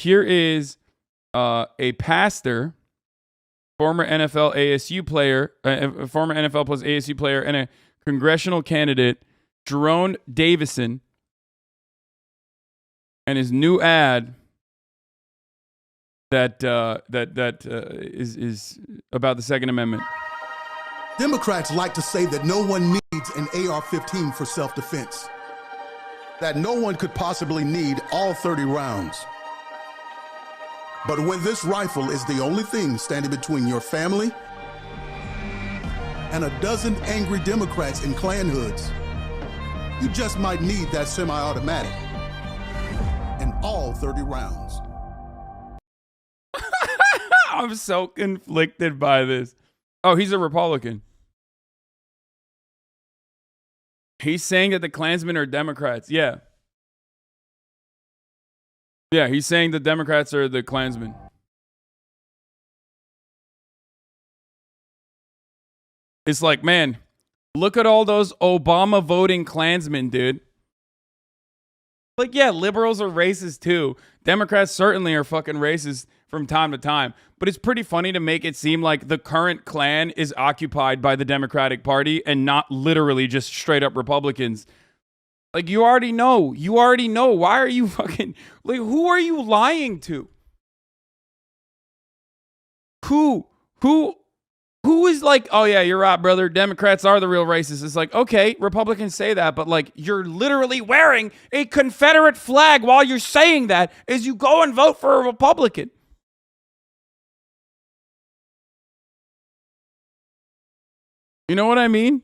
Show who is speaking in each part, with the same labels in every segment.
Speaker 1: Here is a pastor, former NFL ASU player, former NFL plus ASU player, and a congressional candidate, Jerone Davisons, and his new ad that is about the Second Amendment.
Speaker 2: Democrats like to say that no one needs an AR-15 for self-defense, that no one could possibly need all 30 rounds. But when this rifle is the only thing standing between your family and a dozen angry Democrats in Klan hoods, you just might need that semi-automatic and all 30 rounds.
Speaker 1: I'm so conflicted by this. Oh, he's a Republican. He's saying that the Klansmen are Democrats. Yeah. Yeah, he's saying the Democrats are the Klansmen. It's like, man, look at all those Obama voting Klansmen, dude. Like, yeah, liberals are racist too. Democrats certainly are fucking racist from time to time. But it's pretty funny to make it seem like the current Klan is occupied by the Democratic Party and not literally just straight up Republicans. Like, you already know. You already know. Why are you fucking... Like, who are you lying to? Who is like, oh yeah, you're right, brother. Democrats are the real racists. It's like, okay, Republicans say that, but like, you're literally wearing a Confederate flag while you're saying that as you go and vote for a Republican. You know what I mean?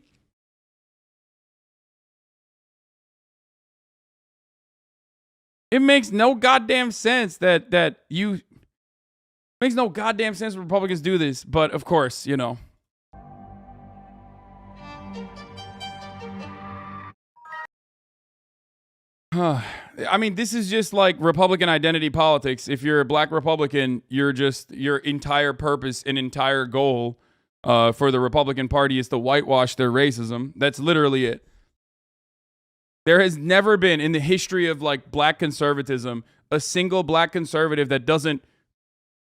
Speaker 1: It makes no goddamn sense that makes no goddamn sense when Republicans do this, but of course, you know. I mean, this is just like Republican identity politics. If you're a black Republican, your entire purpose and entire goal for the Republican Party is to whitewash their racism. That's literally it. There has never been in the history of like black conservatism a single black conservative that doesn't,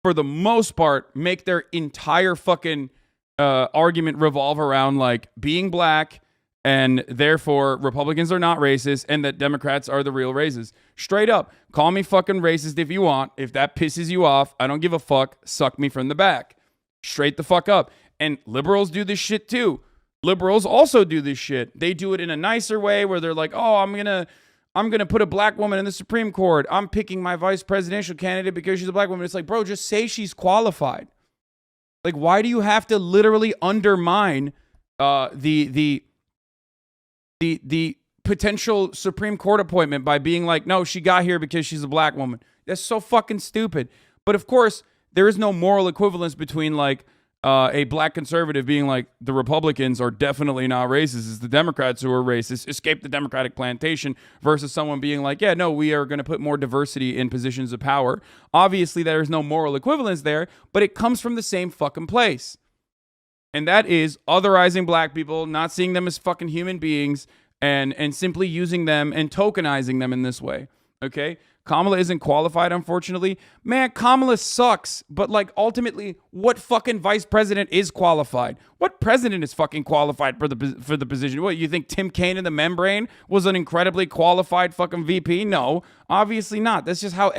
Speaker 1: for the most part, make their entire fucking argument revolve around like being black and therefore Republicans are not racist and that Democrats are the real racists. Straight up, call me fucking racist if you want. If that pisses you off, I don't give a fuck. Suck me from the back. Straight the fuck up. And liberals do this shit too. Liberals also do this shit. They do it in a nicer way where they're like, oh, I'm gonna put a black woman in the Supreme Court. I'm picking my vice presidential candidate because she's a black woman. It's like, bro, just say she's qualified. Like, why do you have to literally undermine the potential Supreme Court appointment by being like, no, she got here because she's a black woman? That's so fucking stupid. But of course, there is no moral equivalence between like a black conservative being like, the Republicans are definitely not racist. It's the Democrats who are racist. Escape the Democratic plantation, versus someone being like, yeah, no, we are going to put more diversity in positions of power. Obviously, there is no moral equivalence there, but it comes from the same fucking place. And that is otherizing black people, not seeing them as fucking human beings, and simply using them and tokenizing them in this way. Okay? Kamala isn't qualified, unfortunately. Man, Kamala sucks. But like, ultimately, what fucking vice president is qualified? What president is fucking qualified for the position? What, you think Tim Kaine in the membrane was an incredibly qualified fucking VP? No, obviously not. That's just how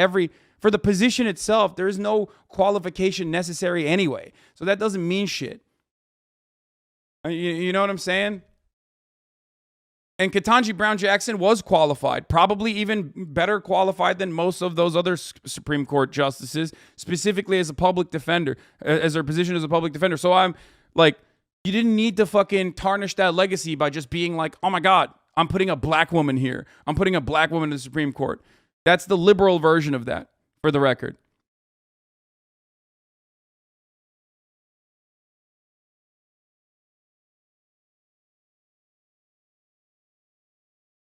Speaker 1: for the position itself, there is no qualification necessary anyway. So that doesn't mean shit. You know what I'm saying? And Ketanji Brown Jackson was qualified, probably even better qualified than most of those other Supreme Court justices, specifically as a public defender, as her position as a public defender. So I'm like, you didn't need to fucking tarnish that legacy by just being like, oh my God, I'm putting a black woman here. I'm putting a black woman in the Supreme Court. That's the liberal version of that, for the record.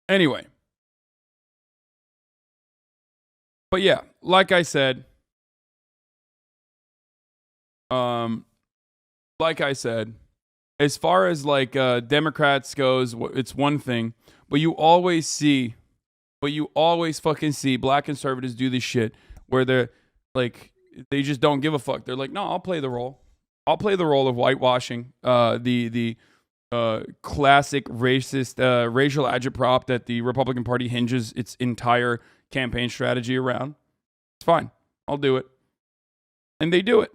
Speaker 1: Anyway. But yeah, like I said, as far as like Democrats goes, it's one thing, but you always fucking see black conservatives do this shit where they're like, they just don't give a fuck. They're like, no, I'll play the role. I'll play the role of whitewashing the classic racist racial agitprop that the Republican Party hinges its entire campaign strategy around. It's fine. I'll do it. And they do it.